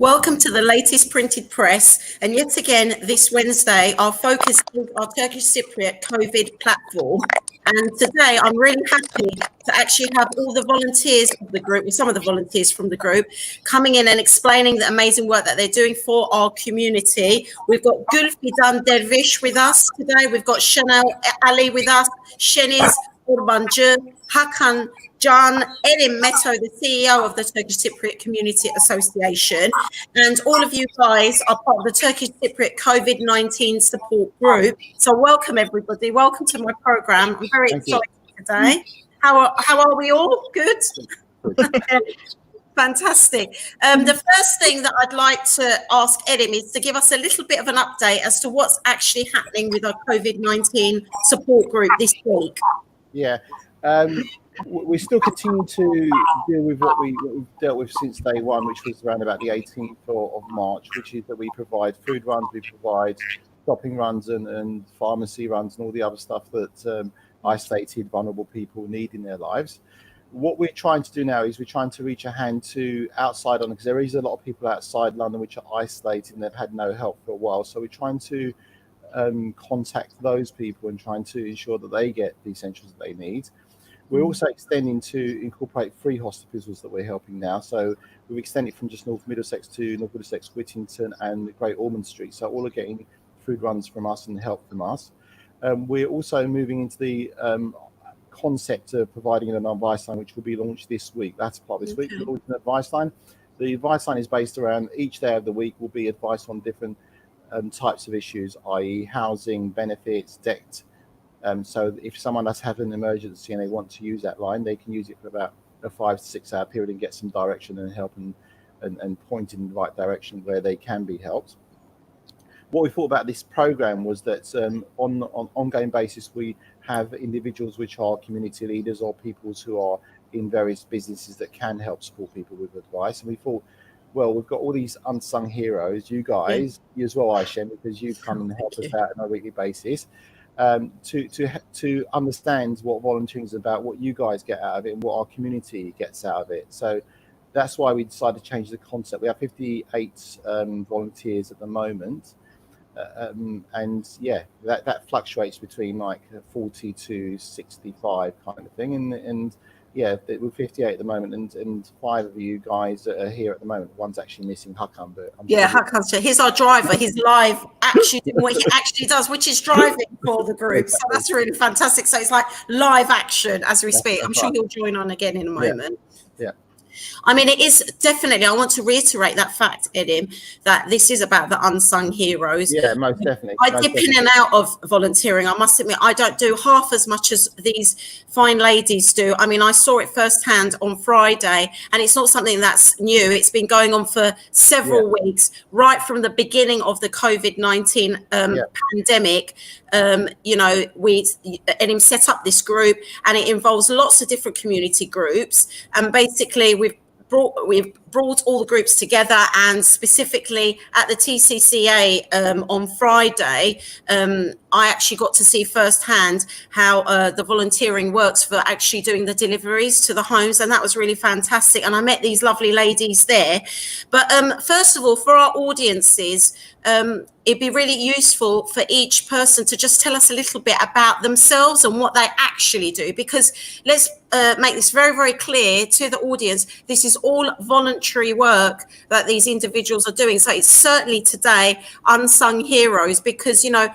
Welcome to the latest printed press. And yet again, this Wednesday, our focus is our Turkish Cypriot COVID platform. And today, I'm really happy to actually have all the volunteers of the group, some of the volunteers from the group, coming in and explaining the amazing work that they're doing for our community. We've got Gulfidan Dervish with us today. We've got Chanel Ali with us, Sheniz, Ormandji, Hakan, Erim, Metto, the CEO of the Turkish Cypriot Community Association, and all of you guys are part of the Turkish Cypriot COVID-19 support group. So welcome everybody, welcome to my program. I'm very excited today. How are we all? Good? Fantastic. The first thing that I'd like to ask Erim is to give us a little bit of an update as to what's actually happening with our COVID-19 support group this week. Yeah. We still continue to deal with what we've dealt with since day one, which was around about the 18th of March, which is that we provide food runs, we provide shopping runs and pharmacy runs and all the other stuff that isolated, vulnerable people need in their lives. What we're trying to do now is we're trying to reach a hand to outside London, because there is a lot of people outside London which are isolated and they've had no help for a while. So we're trying to contact those people and trying to ensure that they get the essentials that they need. We're also extending to incorporate 3 hospitals that we're helping now. So we've extended from just North Middlesex to North Middlesex, Whittington and Great Ormond Street. So all are getting food runs from us and help from us. We're also moving into the concept of providing an advice line, which will be launched this week. That's part of this week. We're launching an advice line. The advice line is based around each day of the week will be advice on different types of issues, i.e. housing, benefits, debt. So if someone has had an emergency and they want to use that line, they can use it for about a 5 to 6 hour period and get some direction and help and point in the right direction where they can be helped. What we thought about this program was that on an ongoing basis, we have individuals which are community leaders or people who are in various businesses that can help support people with advice. And we thought, well, we've got all these unsung heroes, you guys, you as well, Aisha, because you come and help us out on a weekly basis. To understand what volunteering is about, what you guys get out of it, and what our community gets out of it. So that's why we decided to change the concept. We have 58 volunteers at the moment, and yeah, that fluctuates between like 40 to 65 kind of thing. And yeah, we're 58 at the moment, and 5 of you guys are here at the moment. One's actually missing, Hakan, but Hakan's here. He's our driver. He's live, actually what he actually does, which is driving for the group. So that's really fantastic. So it's like live action as we speak. I'm sure he'll join on again in a moment. Yeah. I mean, it is definitely, I want to reiterate that fact, Erim, that this is about the unsung heroes. Yeah, most definitely. I dip in and out of volunteering. I must admit, I don't do half as much as these fine ladies do. I mean, I saw it firsthand on Friday, and it's not something that's new. It's been going on for several weeks, right from the beginning of the COVID-19 pandemic. You know, Erim set up this group, and it involves lots of different community groups. And basically, we've brought all the groups together, and specifically at the TCCA on Friday, I actually got to see firsthand how the volunteering works for actually doing the deliveries to the homes, and that was really fantastic. And I met these lovely ladies there. But first of all, for our audiences, it'd be really useful for each person to just tell us a little bit about themselves and what they actually do, because let's make this very, very clear to the audience. This is all voluntary work that these individuals are doing. So it's certainly today unsung heroes, because, you know,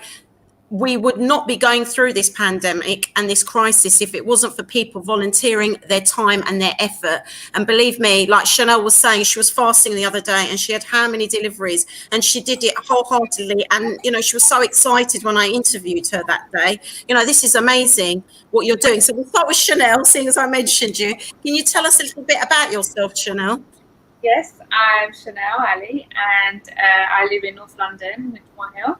we would not be going through this pandemic and this crisis if it wasn't for people volunteering their time and their effort. And believe me, like Chanel was saying, she was fasting the other day and she had how many deliveries, and she did it wholeheartedly. And, you know, she was so excited when I interviewed her that day. You know, this is amazing what you're doing. So we'll start with Chanel, seeing as I mentioned you. Can you tell us a little bit about yourself, Chanel? Yes, I'm Chanel Ali, and I live in North London, Midtown Hill.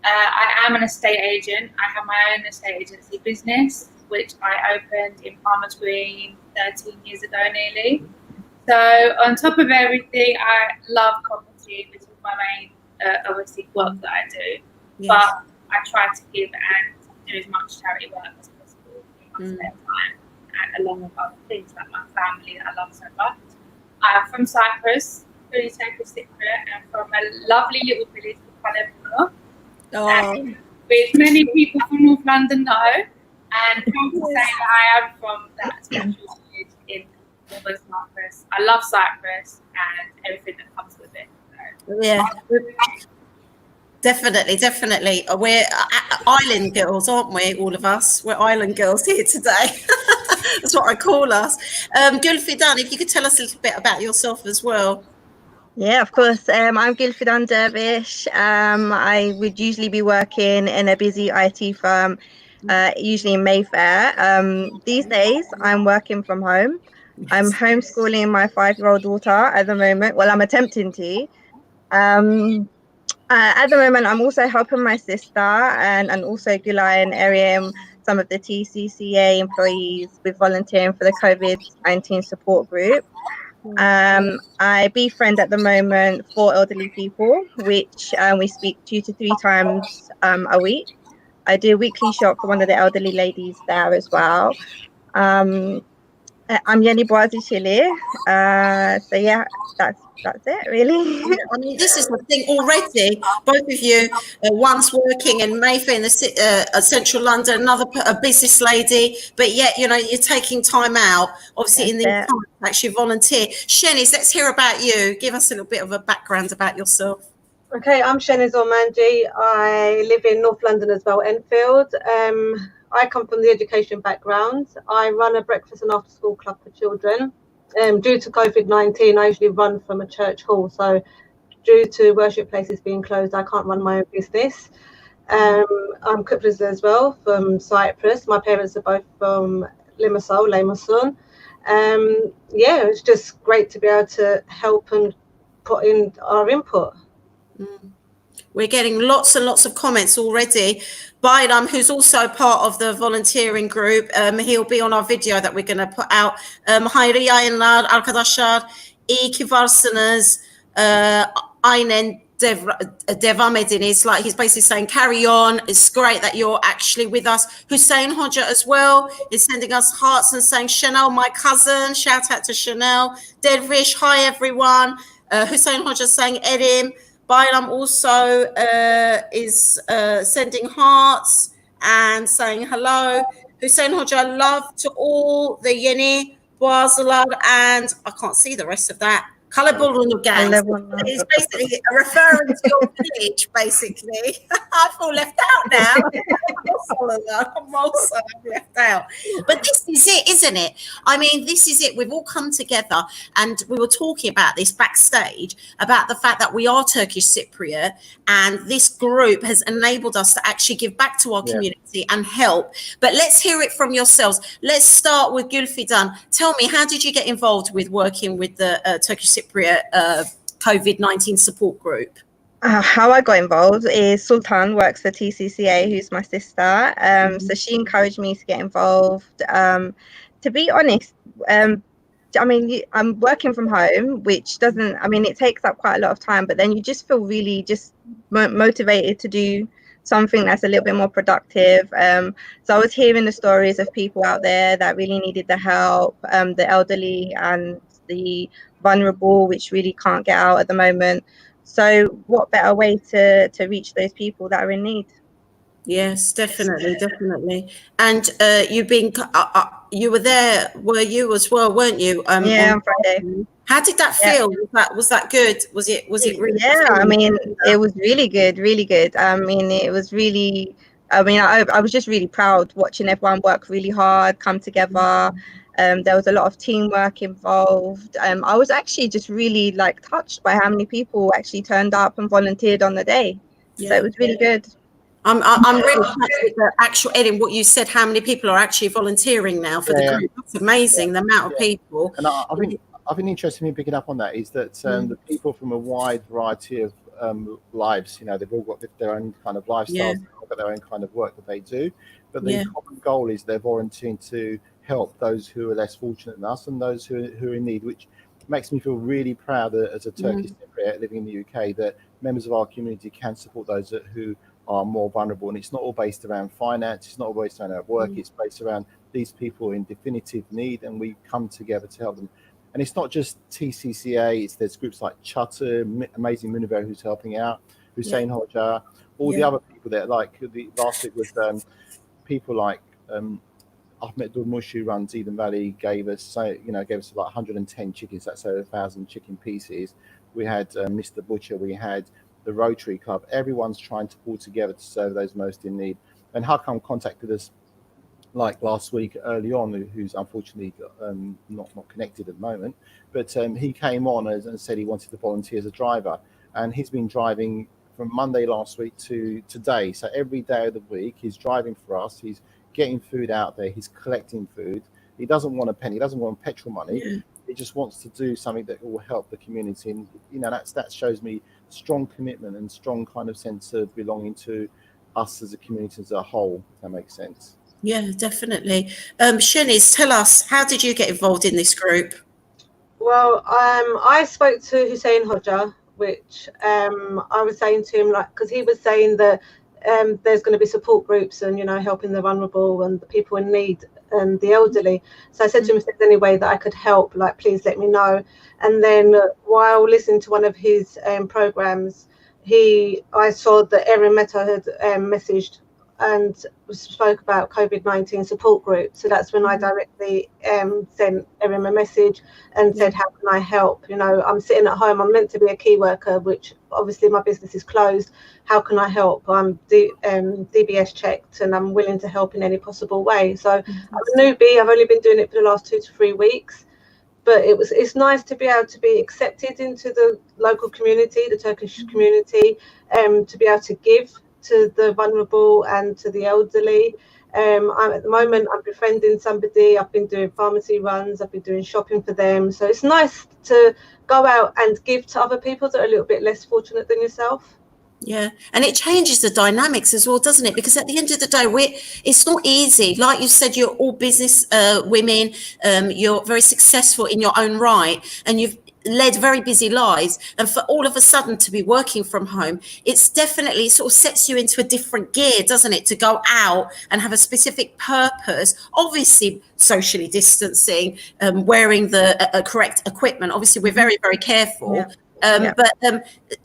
I am an estate agent. I have my own estate agency business, which I opened in Palmer's Green 13 years ago nearly. So on top of everything, I love property, which is my main, obviously, work that I do. Yes. But I try to give and do as much charity work as possible in my spare time, and along with other things like my family that I love so much. I'm from Cyprus. fully Turkish Cypriot and from a lovely little village called Oh, which many people from North London know. And proud to say that I am from that special village in northern Cyprus. I love Cyprus and everything that comes with it. So. yeah. Definitely. We're island girls, aren't we? All of us. We're island girls here today. That's what I call us. Gulfidan, if you could tell us a little bit about yourself as well. Yeah, of course. I'm Gulfidan Dervish. I would usually be working in a busy IT firm, usually in Mayfair. These days, I'm working from home. I'm homeschooling my 5-year-old daughter at the moment. Well, I'm attempting to. At the moment, I'm also helping my sister and also Gulai and Erim, some of the TCCA employees, with volunteering for the COVID-19 support group. I befriend at the moment 4 elderly people, which we speak 2 to 3 times a week. I do a weekly shop for one of the elderly ladies there as well. I'm Yeni Boazi Chile. So yeah, that's it really. I mean, this is the thing already. Both of you, one's working in Mayfair in the central London, another a business lady, but yet you're taking time out, obviously in the time to actually volunteer. Sheniz, let's hear about you. Give us a little bit of a background about yourself. Okay, I'm Sheniz Ormandji. I live in North London as well, Enfield. I come from the education background. I run a breakfast and after school club for children. Due to COVID-19, I usually run from a church hall. So due to worship places being closed, I can't run my own business. I'm Cypriot as well from Cyprus. My parents are both from Limassol. Yeah, it's just great to be able to help and put in our input. We're getting lots and lots of comments already. Bayram, who's also part of the volunteering group, he'll be on our video that we're going to put out. Hayri yayınlar arkadaşlar. İyi ki varsınız. Aynen devam ediniz. Like he's basically saying, carry on. It's great that you're actually with us. Hussein Hoja as well is sending us hearts and saying, Chanel, my cousin. Shout out to Chanel. Dervish, hi everyone. Hussein Hoja saying, Erim. Bayram also is sending hearts and saying hello. Hussein Hoja, love to all the Yeni, Boazalar, and I can't see the rest of that. Kalabulunu gang. It's basically referring to your village, basically. I feel left out now. I'm also left out. But this is it, isn't it? I mean, this is it. We've all come together and we were talking about this backstage, about the fact that we are Turkish Cypriot and this group has enabled us to actually give back to our community and help. But let's hear it from yourselves. Let's start with Gulfidan. Tell me, how did you get involved with working with the Turkish Cypriot COVID-19 support group? How I got involved is Sultan works for TCCA, who's my sister. So she encouraged me to get involved. To be honest, I mean, I'm working from home, which doesn't, I mean, it takes up quite a lot of time, but then you just feel really just motivated to do something that's a little bit more productive. So I was hearing the stories of people out there that really needed the help, the elderly and the vulnerable, which really can't get out at the moment. So what better way to reach those people that are in need? Yes, definitely. And you were there, were you as well, weren't you? Yeah, on Friday. How did that feel? Was that good? Was it really? Yeah, I mean, it was really good. I mean, it was really. I mean, I was just really proud watching everyone work really hard, come together. There was a lot of teamwork involved. I was actually just really touched by how many people actually turned up and volunteered on the day. So it was really good. I'm really happy with the actual Erim, what you said, how many people are actually volunteering now for the group. That's amazing, the amount of people. And I think interesting in picking up on that is that the people from a wide variety of lives, they've all got their own kind of lifestyles, they've all got their own kind of work that they do. But the common goal is they're volunteering to help those who are less fortunate than us and those who are in need, which makes me feel really proud as a Turkish Cypriot living in the UK that members of our community can support those who are more vulnerable. And it's not all based around finance, it's not all based around work, it's based around these people in definitive need, and we come together to help them. And it's not just TCCA, there's groups like Chutter, Amazing Muniver, who's helping out, Hussein Hoja, all the other people there. Like last week was people like Ahmed Durmush, who runs Eden Valley, gave us like 110 chickens. That's over 1,000 chicken pieces. We had Mr. Butcher, we had the Rotary Club. Everyone's trying to pull together to serve those most in need. And Hakan contacted us like last week early on, who's unfortunately not connected at the moment, but he came on and said he wanted to volunteer as a driver, and he's been driving from Monday last week to today. So every day of the week he's driving for us. He's getting food out there. He's collecting food. He doesn't want a penny. He doesn't want petrol money. He just wants to do something that will help the community. And that shows me strong commitment and strong kind of sense of belonging to us as a community as a whole. If that makes sense. Yeah, definitely. Sheniz, tell us, how did you get involved in this group? Well, I spoke to Hussein Hoja, which I was saying to him, like, because he was saying that there's going to be support groups and, helping the vulnerable and the people in need and the elderly. So I said to him, if there's any way that I could help, like, please let me know. And then while listening to one of his programs, I saw that Erim Metto had messaged and spoke about COVID-19 support group. So that's when I directly sent Erim a message and said, how can I help? I'm sitting at home. I'm meant to be a key worker, which obviously my business is closed. How can I help? I'm DBS checked and I'm willing to help in any possible way. So I'm a newbie. I've only been doing it for the last 2 to 3 weeks. But it's nice to be able to be accepted into the local community, the Turkish community, to be able to give to the vulnerable and to the elderly. At the moment, I'm befriending somebody. I've been doing pharmacy runs. I've been doing shopping for them. So it's nice to go out and give to other people that are a little bit less fortunate than yourself. Yeah, and it changes the dynamics as well, doesn't it? Because at the end of the day, it's not easy. Like you said, you're all business women. You're very successful in your own right, and you've led very busy lives. And for all of a sudden to be working from home, it's definitely sort of sets you into a different gear, doesn't it? To go out and have a specific purpose, obviously socially distancing, wearing the correct equipment. Obviously, we're very, very careful. Yeah. But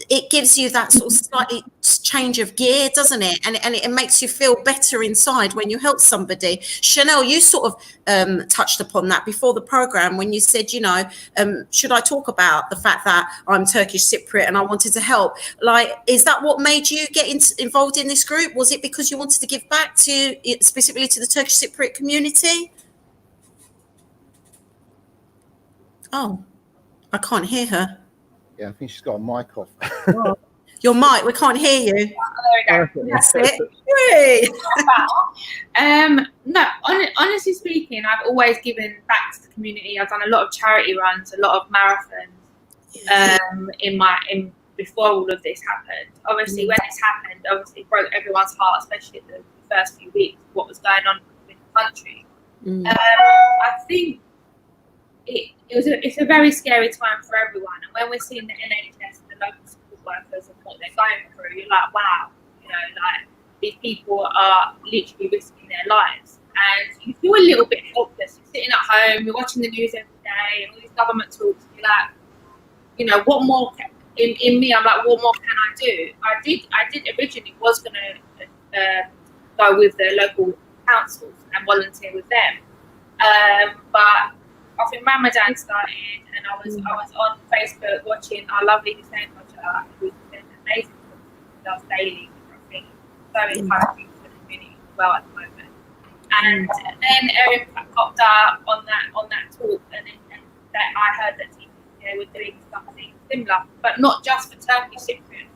it gives you that sort of slightly change of gear, doesn't it? And it makes you feel better inside when you help somebody. Chanel, you sort of touched upon that before the program when you said, should I talk about the fact that I'm Turkish Cypriot and I wanted to help? Like, is that what made you get involved in this group? Was it because you wanted to give back specifically to the Turkish Cypriot community? Oh, I can't hear her. Yeah, I think she's got a mic off. Your mic, we can't hear you. There we go. That's it. No, honestly speaking, I've always given back to the community. I've done a lot of charity runs, a lot of marathons before all of this happened. Obviously, when this happened, it broke everyone's heart, especially the first few weeks, what was going on in the country. I think it's a very scary time for everyone, and when we're seeing the NHS and the local support workers and what they're going through, you're like, wow, these people are literally risking their lives, and you feel a little bit helpless. You're sitting at home, you're watching the news every day, and all these government talks. You're like, what more? In me, I'm like, what more can I do? I did originally was going to go with the local councils and volunteer with them, but I think Ramadan started, and I was on Facebook watching our lovely Hussein Hoja, who's been amazing with us daily, which I think is so encouraging for the community as well at the moment. And then Erim popped up on that talk, and that I heard that TCCA were doing something similar, but not just for Turkish Cypriot.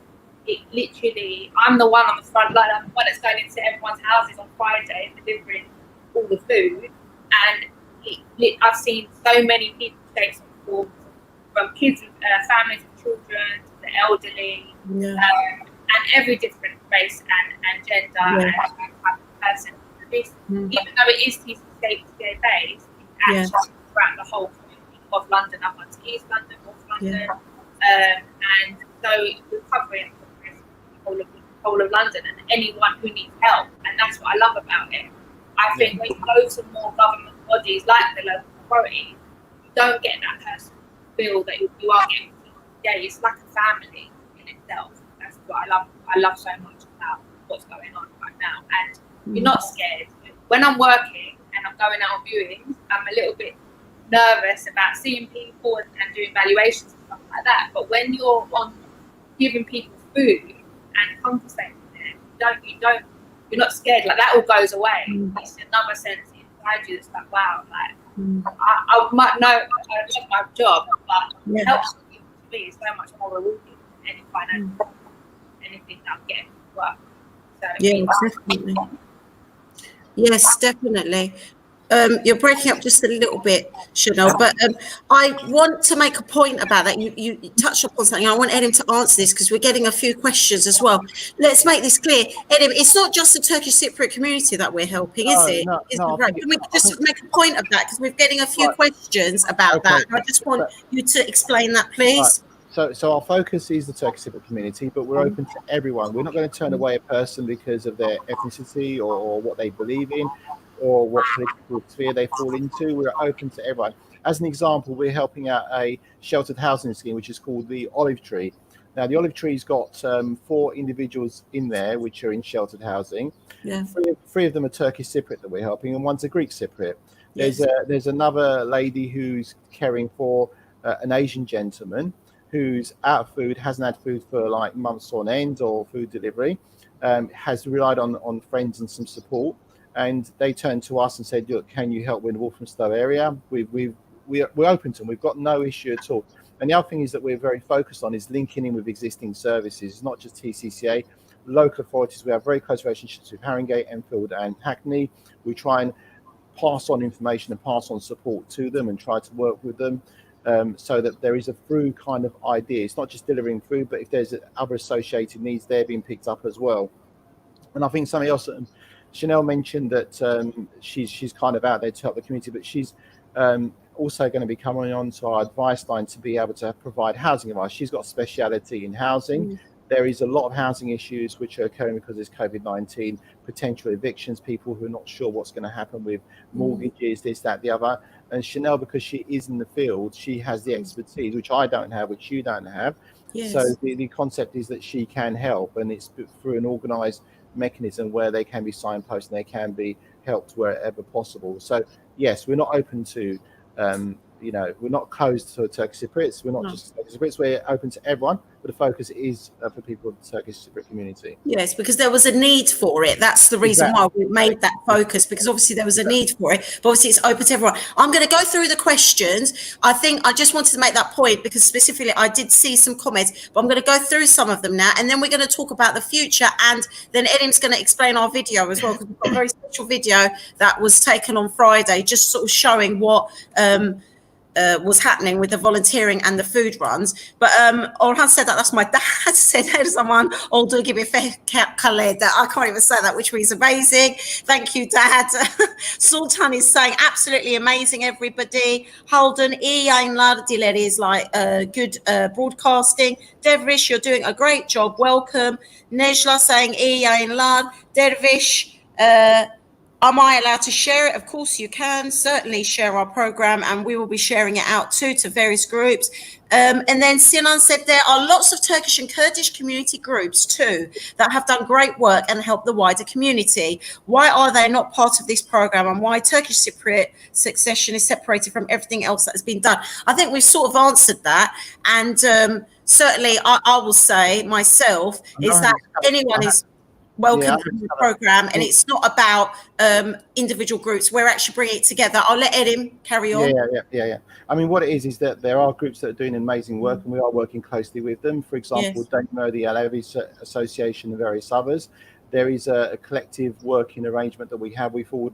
It literally, I'm the one on the front line. I'm the one that's going into everyone's houses on Friday and delivering all the food, and I've seen so many people take some forms, from kids, families with children, to the elderly, and every different race and gender and type of person. Even though it is TCCA based, it's actually throughout the whole community of London, up to East London, North London, and so we're covering the whole of London and anyone who needs help, and that's what I love about it. I think when you go to more government bodies like the local authorities, you don't get that person feel that you are getting. Yeah, it's like a family in itself. That's what I love so much about what's going on right now. And you're not scared. When I'm working and I'm going out on viewings, I'm a little bit nervous about seeing people and doing valuations and stuff like that. But when you're on giving people food and compensating them, you're not scared. Like that all goes away. It's another sense inside you that's like, wow, like I might know I love my job, but it helps me to be so much more rewarding than any financial anything that I'm getting from work. So definitely. Yes, definitely. You're breaking up just a little bit, Chanel, but I want to make a point about that. You touched upon something. I want Erim to answer this because we're getting a few questions as well. Let's make this clear. Erim, it's not just the Turkish Cypriot community that we're helping, is it? No, Right? Can we just make a point of that because we're getting a few questions about that. I just want you to explain that, please. So our focus is the Turkish Cypriot community, but we're open to everyone. We're not going to turn away a person because of their ethnicity or what they believe in, or what political sphere they fall into. We're open to everyone. As an example, we're helping out a sheltered housing scheme, which is called the Olive Tree. Now, the Olive Tree's got 4 individuals in there, which are in sheltered housing. Yeah. Three of them are Turkish Cypriot that we're helping, and one's a Greek Cypriot. There's another lady who's caring for an Asian gentleman who's out of food, hasn't had food for like months on end or food delivery, has relied on friends and some support. And they turned to us and said, look, can you help with the Walthamstow area? We're open to them. We've got no issue at all. And the other thing is that we're very focused on is linking in with existing services. It's not just TCCA. Local authorities, we have very close relationships with Haringey, Enfield and Hackney. We try and pass on information and pass on support to them and try to work with them so that there is a through kind of idea. It's not just delivering food, but if there's other associated needs, they're being picked up as well. And I think something else, Chanel mentioned that she's kind of out there to help the community, but she's also going to be coming on to our advice line to be able to provide housing advice. She's got a speciality in housing. There is a lot of housing issues which are occurring because of COVID-19, potential evictions, people who are not sure what's going to happen with mortgages, this, that, the other. And Chanel, because she is in the field, she has the expertise, which I don't have, which you don't have. Yes. So the concept is that she can help, and it's through an organised mechanism where they can be signposted and they can be helped wherever possible. So yes, we're not open to we're not closed to Turkish Cypriots. We're not just Turkish Cypriots. We're open to everyone, but the focus is for people of the Turkish Cypriot community. Yes, because there was a need for it. That's the reason why we made that focus, because obviously there was a need for it, but obviously it's open to everyone. I'm going to go through the questions. I think I just wanted to make that point because specifically I did see some comments, but I'm going to go through some of them now, and then we're going to talk about the future, and then Erim's going to explain our video as well, because we've got a very special video that was taken on Friday, just sort of showing what was happening with the volunteering and the food runs. But Orhan said that's my dad said someone older give me Khaled. I can't even say that, which means amazing. Thank you, Dad. Sultan is saying absolutely amazing, everybody. Holden, iyi yayınlar dileriz, like good broadcasting. Dervish, you're doing a great job. Welcome. Nejla saying iyi yayınlar. Dervish, am I allowed to share it? Of course you can. Certainly share our program, and we will be sharing it out too to various groups. And then Sinan said there are lots of Turkish and Kurdish community groups too that have done great work and helped the wider community. Why are they not part of this program, and why Turkish Cypriot succession is separated from everything else that has been done? I think we've sort of answered that. And certainly I will say myself is that anyone is welcome to the program, and it's not about individual groups. We're actually bringing it together. I'll let Erim carry on. Yeah. I mean, what it is that there are groups that are doing amazing work, and we are working closely with them. For example, Demo, the Alevi Association, and various others. There is a collective working arrangement that we have. We forward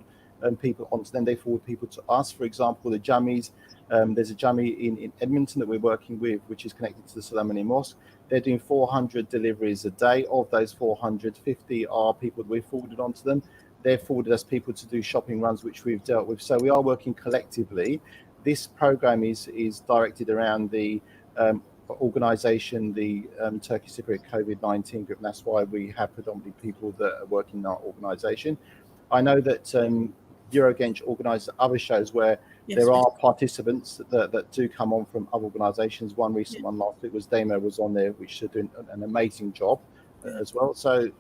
people onto them. They forward people to us. For example, the Jammis. There's a Jammi in Edmonton that we're working with, which is connected to the Soleimani Mosque. They're doing 400 deliveries a day. Of those 450 are people that we've forwarded onto them. They've forwarded us people to do shopping runs, which we've dealt with. So we are working collectively. This program is directed around the organisation, the Turkish Cypriot COVID-19 group. And that's why we have predominantly people that are working in our organisation. I know that Eurogench organises other shows where There are participants that do come on from other organisations. One recent one last week was Damo was on there, which is doing an amazing job as well. So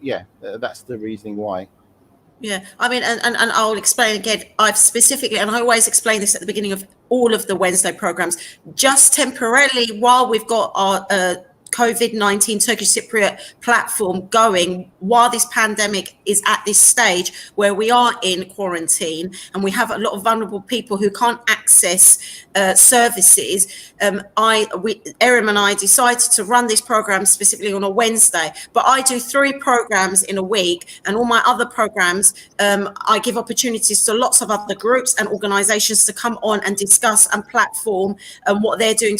that's the reasoning why. Yeah, I mean, and I'll explain again. I've specifically, and I always explain this at the beginning of all of the Wednesday programs, just temporarily while we've got our COVID-19 Turkish Cypriot platform going, while this pandemic is at this stage where we are in quarantine and we have a lot of vulnerable people who can't access services, Erim and I decided to run this program specifically on a Wednesday, but I do 3 programs in a week, and all my other programs, I give opportunities to lots of other groups and organizations to come on and discuss and platform what they're doing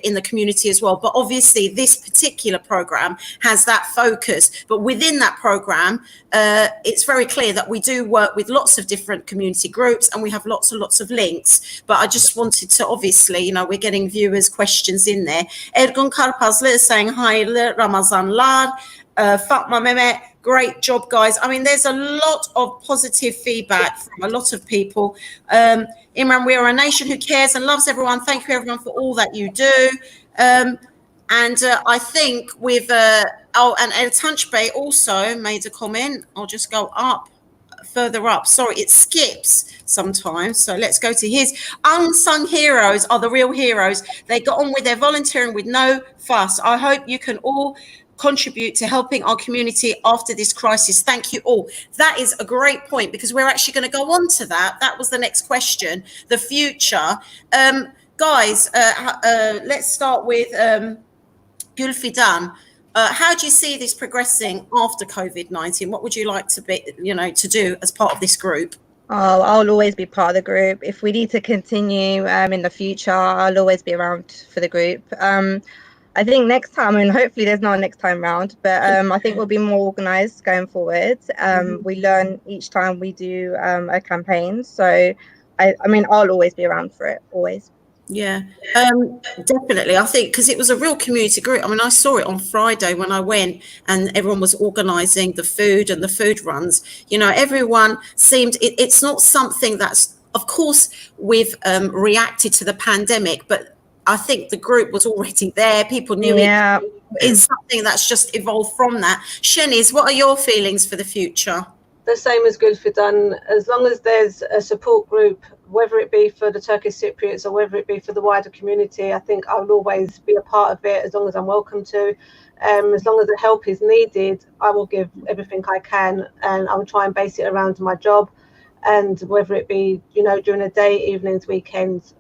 in the community as well. But obviously this particular program has that focus, but within that program it's very clear that we do work with lots of different community groups and we have lots and lots of links. But I just wanted to, obviously, we're getting viewers questions in there. Ergun Karpazlı is saying hayırlı Ramazanlar. Fatma Mehmet, great job, guys. I mean, there's a lot of positive feedback from a lot of people. Imran, we are a nation who cares and loves everyone. Thank you, everyone, for all that you do. And I think with, and El Tunch Bay also made a comment. I'll just go further up. Sorry, it skips sometimes. So let's go to his. Unsung heroes are the real heroes. They got on with their volunteering with no fuss. I hope you can all contribute to helping our community after this crisis. Thank you all. That is a great point, because we're actually going to go on to that. That was the next question, the future. Guys, let's start with Gulfidan. How do you see this progressing after COVID-19? What would you like to be, to do as part of this group? I'll always be part of the group. If we need to continue in the future, I'll always be around for the group. I think next time, and hopefully there's not a next time round, but I think we'll be more organised going forward. We learn each time we do a campaign. So, I'll always be around for it, always. Yeah, definitely. I think because it was a real community group. I mean, I saw it on Friday when I went and everyone was organising the food and the food runs. Everyone seemed, it's not something that's, of course, we've reacted to the pandemic, but I think the group was already there. People knew it. It's something that's just evolved from that. Sheniz, what are your feelings for the future? The same as Gulfidan. As long as there's a support group, whether it be for the Turkish Cypriots or whether it be for the wider community, I think I'll always be a part of it as long as I'm welcome to. As long as the help is needed, I will give everything I can, and I will try and base it around my job. And whether it be, during the day, evenings, weekends,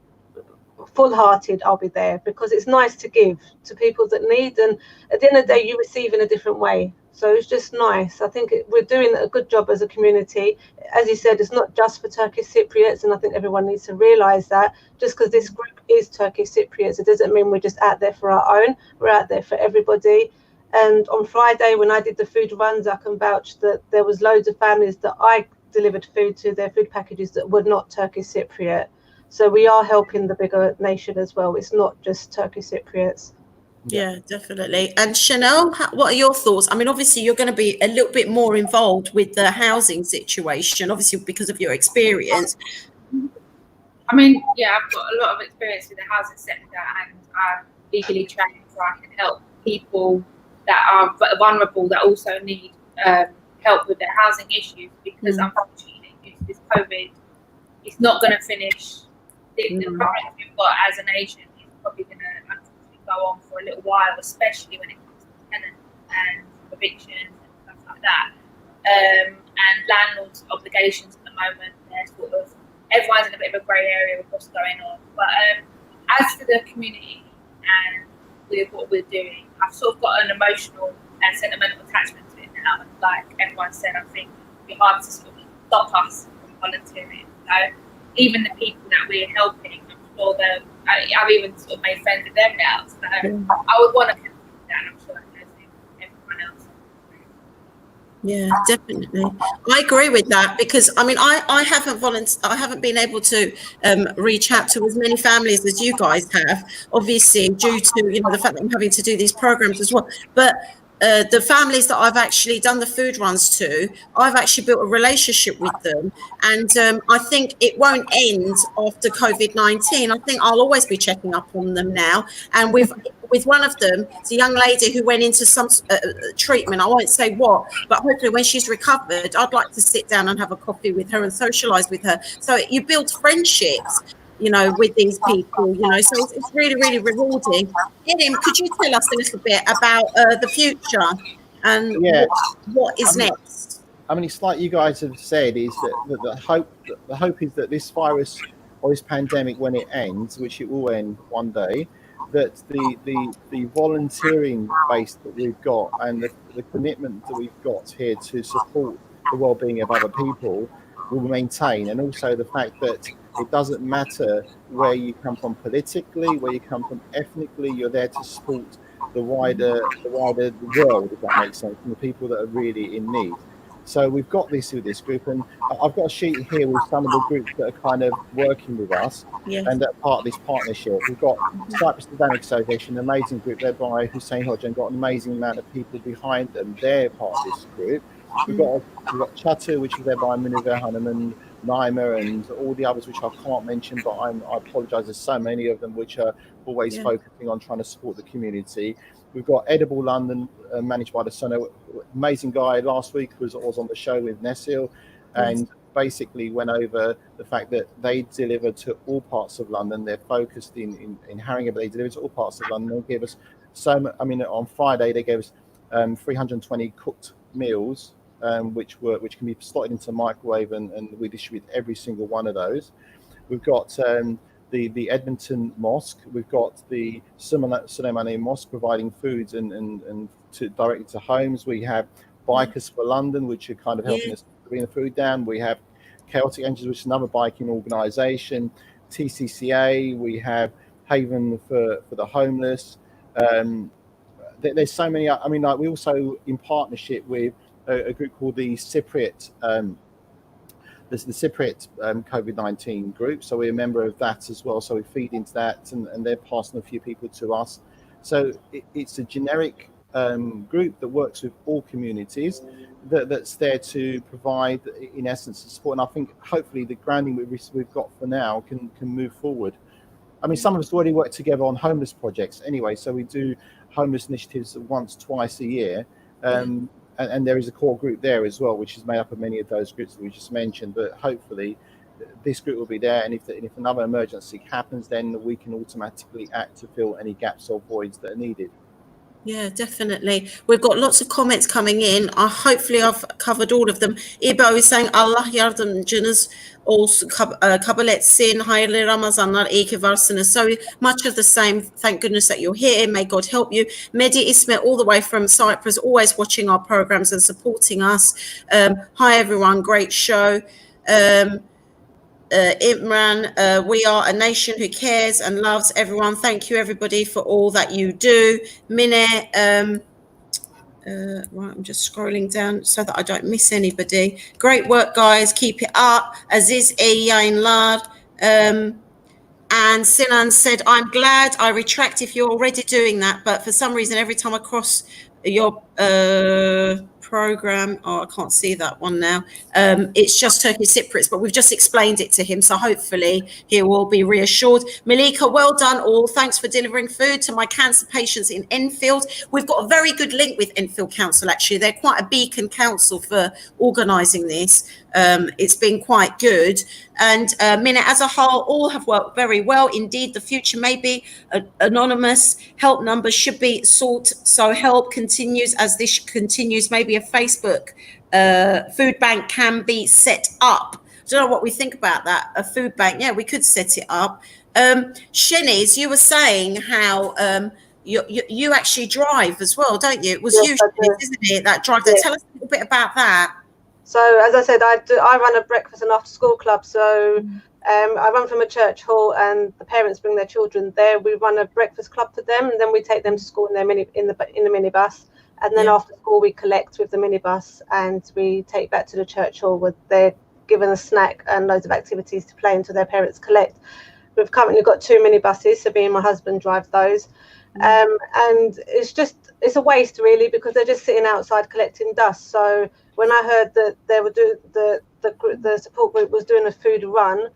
full-hearted, I'll be there, because it's nice to give to people that need, and at the end of the day you receive in a different way. So it's just nice. I think we're doing a good job as a community. As you said, it's not just for Turkish Cypriots, and I think everyone needs to realise that just because this group is Turkish Cypriots, it doesn't mean we're just out there for our own. We're out there for everybody. And on Friday, when I did the food runs, I can vouch that there was loads of families that I delivered food to, their food packages, that were not Turkish Cypriot. So we are helping the bigger nation as well. It's not just Turkish Cypriots. Yeah, definitely. And Chanel, what are your thoughts? I mean, obviously, you're going to be a little bit more involved with the housing situation, obviously, because of your experience. I mean, I've got a lot of experience with the housing sector, and I'm legally trained, so I can help people that are vulnerable that also need help with their housing issues, because unfortunately, due to this COVID, it's not going to finish. The problems we've got as a nation is probably going to unfortunately go on for a little while, especially when it comes to tenants and evictions and stuff like that. And landlords' obligations at the moment, they're everyone's in a bit of a grey area with what's going on. But as for the community and with what we're doing, I've sort of got an emotional and sentimental attachment to it now. And like everyone said, I think it'd be hard to sort of stop us from volunteering. So even the people that we're helping, I'm sure that I've even sort of made friends with them now. So I would want to continue that, and I'm sure that goes with everyone else. Yeah, definitely. I agree with that, because I mean, I haven't been able to reach out to as many families as you guys have, obviously due to the fact that I'm having to do these programs as well. But the families that I've actually done the food runs to, I've actually built a relationship with them. And I think it won't end after COVID-19. I think I'll always be checking up on them now. And with one of them, it's a young lady who went into some treatment. I won't say what, but hopefully when she's recovered, I'd like to sit down and have a coffee with her and socialise with her. So you build friendships, you know, with these people, you know, so it's really, really rewarding. Erim, could you tell us a little bit about the future and what is next? I mean, it's like you guys have said, is that the hope is that this virus or this pandemic, when it ends, which it will end one day, that the volunteering base that we've got and the commitment that we've got here to support the well-being of other people will maintain, and also the fact that it doesn't matter where you come from politically, where you come from ethnically, you're there to support the wider world, if that makes sense, and the people that are really in need. So we've got this with this group, and I've got a sheet here with some of the groups that are kind of working with us and that are part of this partnership. We've got Cyprus Islamic Association, an amazing group led by Hussein Hodge, and got an amazing amount of people behind them. They're part of this group. We've got Chatu, which is led by Munir Hanum, Naima, and all the others, which I can't mention, but I apologise. There's so many of them which are always focusing on trying to support the community. We've got Edible London, managed by the Sono, amazing guy. Last week was on the show with Nessil, and basically went over the fact that they deliver to all parts of London. They're focused in Harringay, but they deliver to all parts of London. They give us on Friday they gave us 320 cooked meals, which can be slotted into the microwave, and we distribute every single one of those. We've got the Edmonton Mosque. We've got the Suleimani Mosque providing foods and directly to homes. We have Bikers for London, which are kind of helping us bring the food down. We have Chaotic Angels, which is another biking organisation. TCCA. We have Haven for the homeless. There's so many. I mean, like, we also in partnership with a group called the Cypriot. There's the Cypriot COVID-19 group, so we're a member of that as well. So we feed into that, and they're passing a few people to us. So it's a generic group that works with all communities, that's there to provide, in essence, support. And I think hopefully the grounding we've got for now can move forward. I mean, some of us already work together on homeless projects anyway, so we do homeless initiatives twice a year. And there is a core group there as well, which is made up of many of those groups that we just mentioned. But hopefully this group will be there. And if another emergency happens, then we can automatically act to fill any gaps or voids that are needed. Yeah, definitely. We've got lots of comments coming in. Hopefully I've covered all of them. Ibo is saying Allah yardımcınız olsun, kabul etsin, hayırlı Ramazanlar, iyi ki varsınız. So much of the same. Thank goodness that you're here. May God help you. Mehdi Ismet, all the way from Cyprus, always watching our programs and supporting us. Hi everyone, great show. Imran, we are a nation who cares and loves everyone. Thank you everybody for all that you do. Mine, right, I'm just scrolling down so that I don't miss anybody. Great work, guys. Keep it up. Aziz yayınlar. And Sinan said, I'm glad. I retract if you're already doing that, but for some reason every time I cross your program, I can't see that one now, it's just Turkish Cypriots, but we've just explained it to him, so hopefully he will be reassured. Malika, well done all. Thanks for delivering food to my cancer patients in Enfield. We've got a very good link with Enfield Council, actually. They're quite a beacon council for organising this. It's been quite good, and Minute as a whole all have worked very well indeed. The future may be anonymous. Help numbers should be sought, so help continues as this continues. Maybe a Facebook food bank can be set up. I don't know what we think about that. A food bank, yeah, we could set it up. Sheniz, you were saying how you actually drive as well, don't you? It was you, Sheniz, isn't it, that drive? Yeah. Tell us a little bit about that. So, as I said, I run a breakfast and after school club. So I run from a church hall, and the parents bring their children there. We run a breakfast club for them, and then we take them to school in the minibus. And then after school, we collect with the minibus, and we take back to the church hall where they're given a snack and loads of activities to play until their parents collect. We've currently got 2 minibuses, so me and my husband drive those. And it's a waste really, because they're just sitting outside collecting dust. So when I heard that they were doing the support group was doing a food run,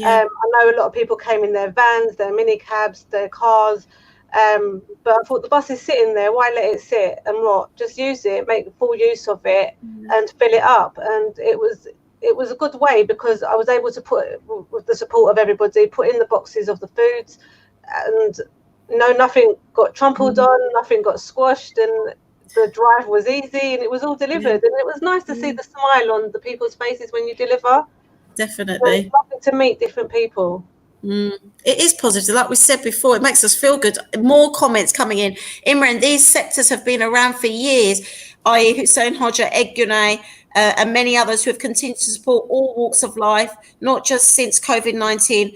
I know a lot of people came in their vans, their mini cabs, their cars, but I thought the bus is sitting there, why let it sit and what? Just use it, make full use of it, and fill it up. And it was a good way, because I was able to put, with the support of everybody, put in the boxes of the foods, and nothing got trampled on, nothing got squashed, and the drive was easy, and it was all delivered. And it was nice to see the smile on the people's faces when you deliver. Definitely. It's lovely to meet different people. It is positive. Like we said before, it makes us feel good. More comments coming in. Imran, these sectors have been around for years, i.e. Hussein Hodja, Ed Gunay, and many others who have continued to support all walks of life, not just since COVID-19,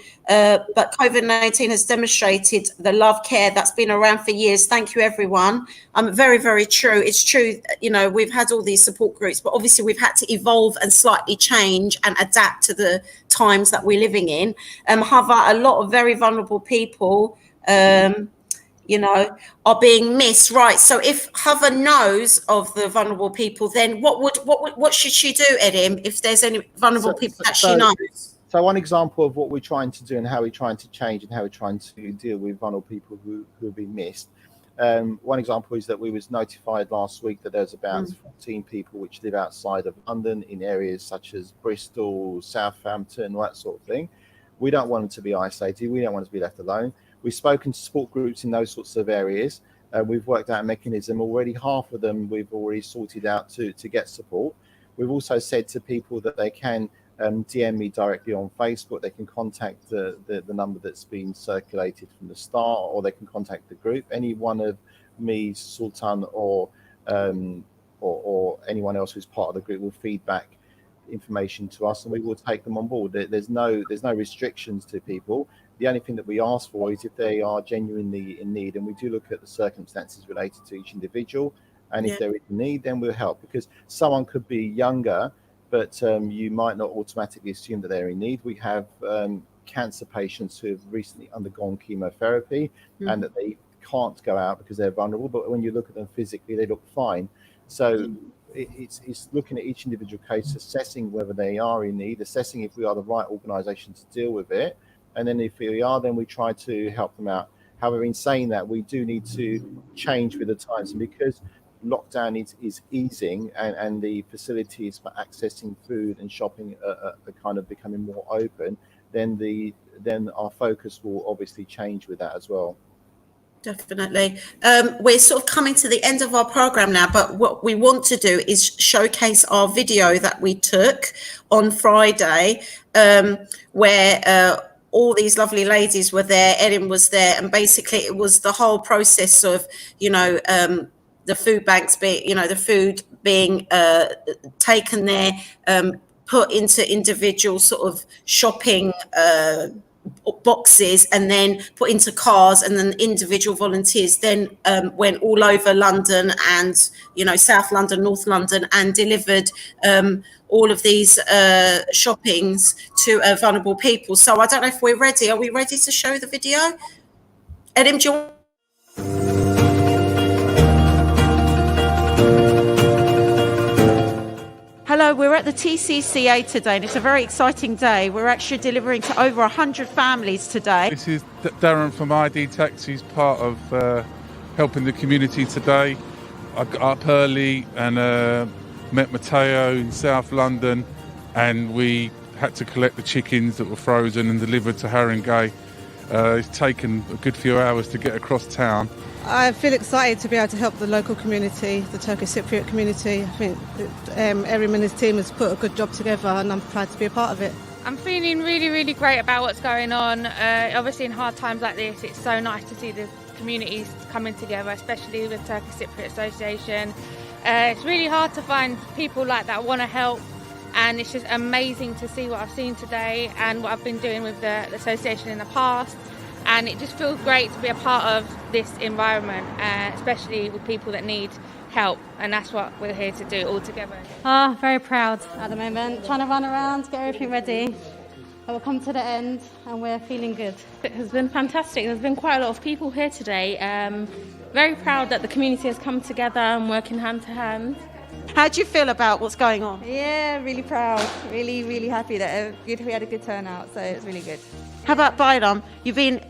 but COVID-19 has demonstrated the love, care that's been around for years. Thank you, everyone. Very, very true. It's true, we've had all these support groups, but obviously we've had to evolve and slightly change and adapt to the times that we're living in. Hava, a lot of very vulnerable people, are being missed, right? So if Hava knows of the vulnerable people, then what should she do, Erim, if there's any vulnerable people that she knows? So one example of what we're trying to do and how we're trying to change and how we're trying to deal with vulnerable people who have been missed. One example is that we was notified last week that there's about 14 people which live outside of London in areas such as Bristol, Southampton, that sort of thing. We don't want them to be isolated. We don't want them to be left alone. We've spoken to support groups in those sorts of areas. We've worked out a mechanism already. Half of them we've already sorted out to get support. We've also said to people that they can DM me directly on Facebook. They can contact the number that's been circulated from the start, or they can contact the group. Any one of me, Sultan, or anyone else who's part of the group will feed back information to us, and we will take them on board. There's no restrictions to people. The only thing that we ask for is if they are genuinely in need, and we do look at the circumstances related to each individual, and if there is a need, then we'll help, because someone could be younger, but you might not automatically assume that they're in need. We have cancer patients who have recently undergone chemotherapy and that they can't go out because they're vulnerable, but when you look at them physically, they look fine. So it's looking at each individual case, assessing whether they are in need, assessing if we are the right organisation to deal with it, and then if we are, then we try to help them out. However, in saying that, we do need to change with the times, and because lockdown is easing and the facilities for accessing food and shopping are kind of becoming more open, then our focus will obviously change with that as well. Definitely. We're sort of coming to the end of our program now, but what we want to do is showcase our video that we took on Friday, where all these lovely ladies were there. Erim was there, and basically it was the whole process of, the food banks being, the food being taken there, put into individual sort of shopping boxes, and then put into cars, and then individual volunteers then went all over London and South London, North London, and delivered all of these shoppings to vulnerable people. So I don't know if we're ready. Are we ready to show the video? Erim, do you Hello, we're at the TCCA today, and it's a very exciting day. We're actually delivering to over 100 families today. This is Darren from ID Taxis, part of helping the community today. I got up early and met Metto in South London, and we had to collect the chickens that were frozen and delivered to Haringey. It's taken a good few hours to get across town. I feel excited to be able to help the local community, the Turkish Cypriot community. I think Erim and his team has put a good job together, and I'm proud to be a part of it. I'm feeling really, really great about what's going on. Obviously in hard times like this, it's so nice to see the communities coming together, especially the Turkish Cypriot Association. It's really hard to find people like that want to help, and it's just amazing to see what I've seen today and what I've been doing with the association in the past. And it just feels great to be a part of this environment, especially with people that need help. And that's what we're here to do all together. Very proud at the moment. Trying to run around, get everything ready. we've come to the end and we're feeling good. It has been fantastic. There's been quite a lot of people here today. Very proud that the community has come together and working hand to hand. How do you feel about what's going on? Yeah, really proud. Really, really happy that we had a good turnout, so it's really good. How about Bayram? You've been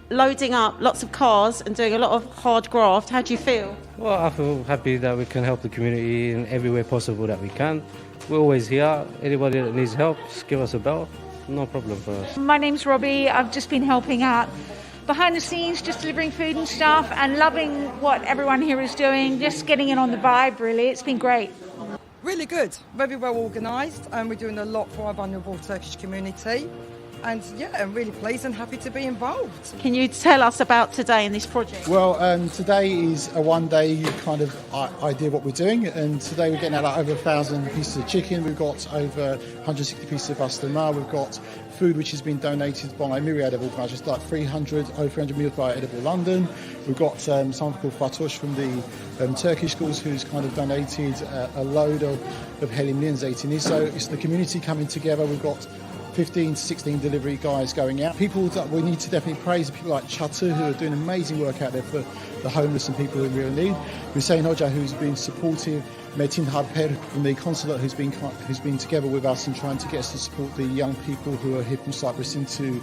loading up lots of cars and doing a lot of hard graft. How do you feel? Well, I feel happy that we can help the community in every way possible that we can. We're always here. Anybody that needs help, just give us a bell. No problem for us. My name's Robbie. I've just been helping out behind the scenes, just delivering food and stuff, and loving what everyone here is doing, just getting in on the vibe, really. It's been great. Really good, very well organised, and we're doing a lot for our vulnerable Turkish community. And yeah, I'm really pleased and happy to be involved. Can you tell us about today in this project? Well, today is a one-day kind of idea of what we're doing, and today we're getting out like over 1,000 pieces of chicken. We've got over 160 pieces of bastırma. We've got food which has been donated by a myriad of organisers, like over 300 meals by Edible London. We've got someone called Fatosh from the Turkish schools who's kind of donated a load of Helimli and Zeytinli. So it's the community coming together. We've got 15 to 16 delivery guys going out. People that we need to definitely praise are people like Çatı, who are doing amazing work out there for the homeless and people in real need. Hussein Hoca, who's been supportive. Metin Harper from the consulate, who's been together with us and trying to get us to support the young people who are here from Cyprus into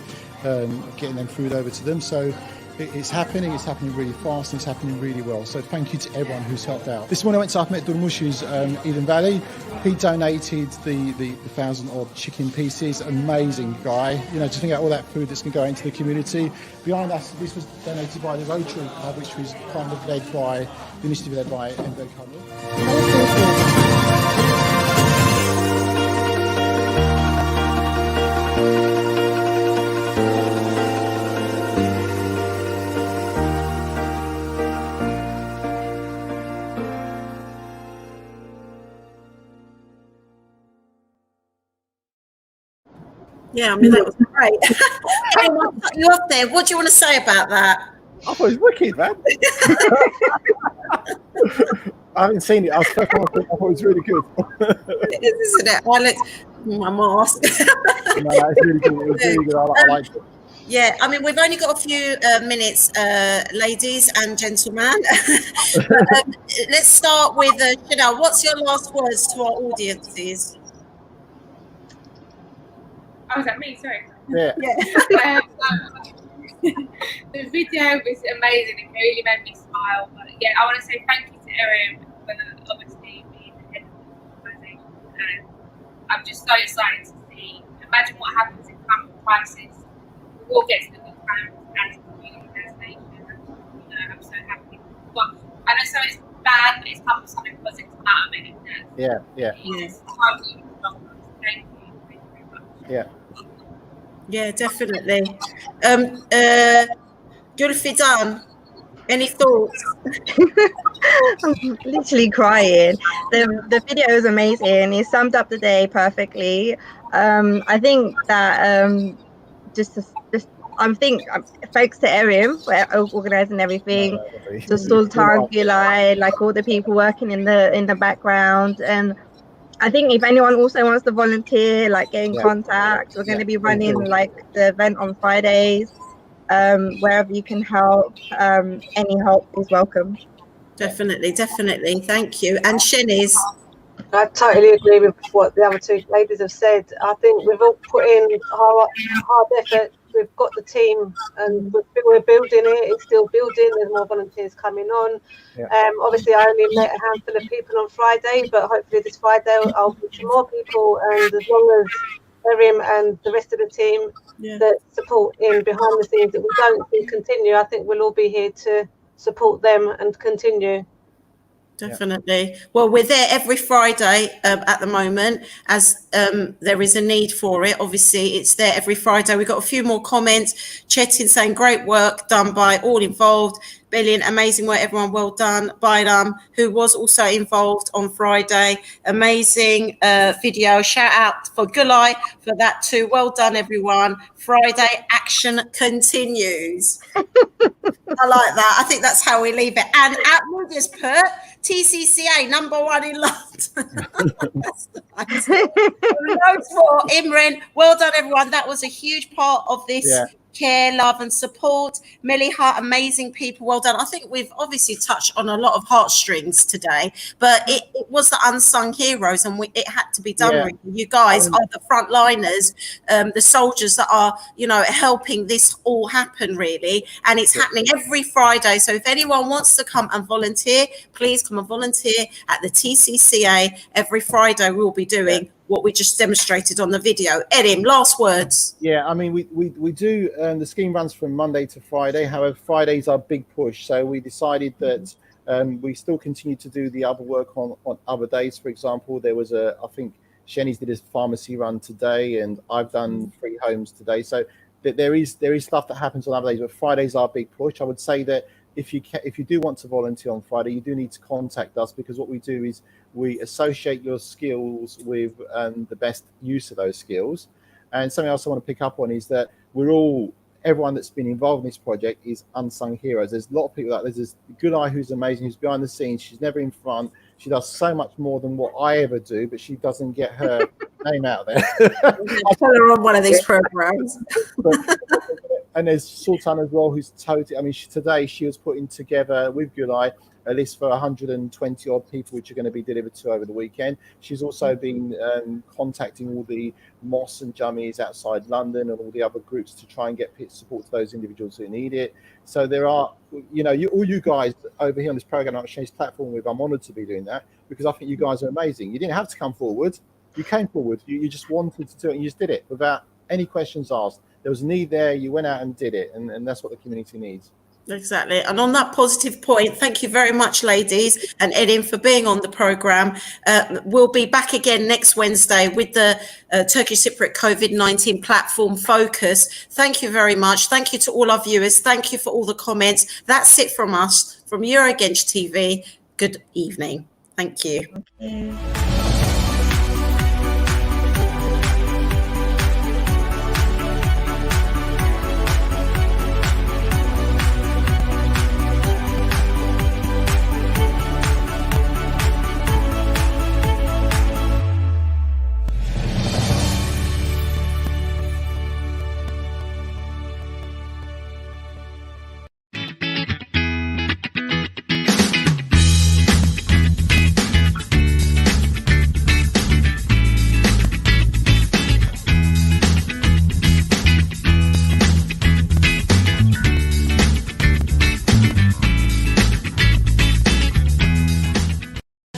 getting them food over to them. So it's happening really fast, and it's happening really well. So thank you to everyone who's helped out. This morning I went to Ahmet Durmuş, who's Eden Valley. He donated the 1,000 odd chicken pieces. Amazing guy. You know, just think about all that food that's going to go into the community. Behind us, this was donated by the Rotary Club, which was kind of led by, the initiative led by Enver Kalın. Yeah, I mean, that was great. You up there? What do you want to say about that? I thought it was wicked, man. I haven't seen it. I thought it was really good. It is, isn't it? I looked my mask. No, it's really good. It was really good. I liked it. Yeah, I mean, we've only got a few minutes, ladies and gentlemen. Let's start with Sheniz. What's your last words to our audiences? Oh, is that me? Sorry. Yeah. The video was amazing. It really made me smile. But yeah, I want to say thank you to Erim for obviously being the head of the organisation. And I'm just so excited to see. Imagine what happens in time of crisis. We will get to the good times as a community, as a nation. I'm so happy. But I know so it's bad, but it's come something positive out of it. Yeah. Yes. Thank you very much. Yeah. Yeah, definitely. Gulfidan, any thoughts? I'm literally crying. The video is amazing. It summed up the day perfectly. I think that thanks to Erim for organising everything, to Sultan, Gülay, like all the people working in the background, and I think if anyone also wants to volunteer, like get in contact, we're going to be running like the event on Fridays. Wherever you can help, any help is welcome. Definitely. Thank you. And Sheniz? I totally agree with what the other two ladies have said. I think we've all put in hard effort. We've got the team and we're building it. It's still building. There's more volunteers coming on. Yeah. Obviously, I only met a handful of people on Friday, but hopefully this Friday I'll meet some more people. And as long as Erim and the rest of the team that support in behind the scenes that we don't see continue, I think we'll all be here to support them and continue. Definitely. Well, we're there every Friday at the moment, as there is a need for it. Obviously, it's there every Friday. We've got a few more comments. Chetin saying great work done by all involved. Brilliant, amazing work, everyone. Well done. Bayram, who was also involved on Friday. Amazing video. Shout out for Gulai for that too. Well done, everyone. Friday action continues. I like that. I think that's how we leave it. And at Moody's put TCCA #1 in London. That's nice. Loads more. Imran, well done, everyone. That was a huge part of this. Yeah. Care, love and support. Millie Hart, amazing people, well done. I think we've obviously touched on a lot of heartstrings today, but it was the unsung heroes, and it had to be done. Yeah. Really. You guys are the frontliners, the soldiers that are, you know, helping this all happen, really. And it's happening every Friday. So if anyone wants to come and volunteer, please come and volunteer at the TCCA. Every Friday we'll be doing what we just demonstrated on the video. Erim, last words. Yeah, I mean, we do, the scheme runs from Monday to Friday. However, Friday's our big push. So we decided that we still continue to do the other work on other days. For example, there was I think Sheniz did his pharmacy run today, and I've done free homes today. So there is stuff that happens on other days, but Friday's our big push. I would say that if you do want to volunteer on Friday, you do need to contact us, because what we do is we associate your skills with the best use of those skills. And something else I want to pick up on is that everyone that's been involved in this project is unsung heroes. There's a lot of people like there's this Gulai who's amazing, who's behind the scenes. She's never in front. She does so much more than what I ever do, but she doesn't get her name out there. I'll tell her on one of these programs. And there's Sultan as well, who's totally, I mean, today she was putting together with Gulai a list for 120 odd people, which are going to be delivered to over the weekend. She's also been contacting all the mosques and jammies outside London and all the other groups to try and get support to those individuals who need it. So there are, you know, all you guys over here on this program, on Sheniz platform with, I'm honoured to be doing that, because I think you guys are amazing. You didn't have to come forward. You came forward. You just wanted to do it, and you just did it without any questions asked. There was a need there. You went out and did it, and that's what the community needs. Exactly. And on that positive point, thank you very much, ladies, and Erim, for being on the programme. We'll be back again next Wednesday with the Turkish Cypriot COVID-19 platform focus. Thank you very much. Thank you to all our viewers. Thank you for all the comments. That's it from us, from Eurogenç TV. Good evening. Thank you. Thank you.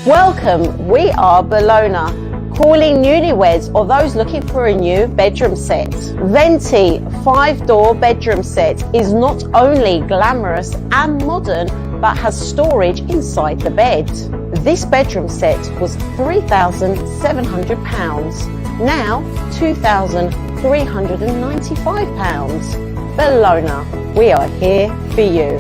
Welcome, we are Bologna, calling newlyweds or those looking for a new bedroom set. Venti 5-door bedroom set is not only glamorous and modern, but has storage inside the bed. This bedroom set was £3,700, now £2,395. Bologna, we are here for you.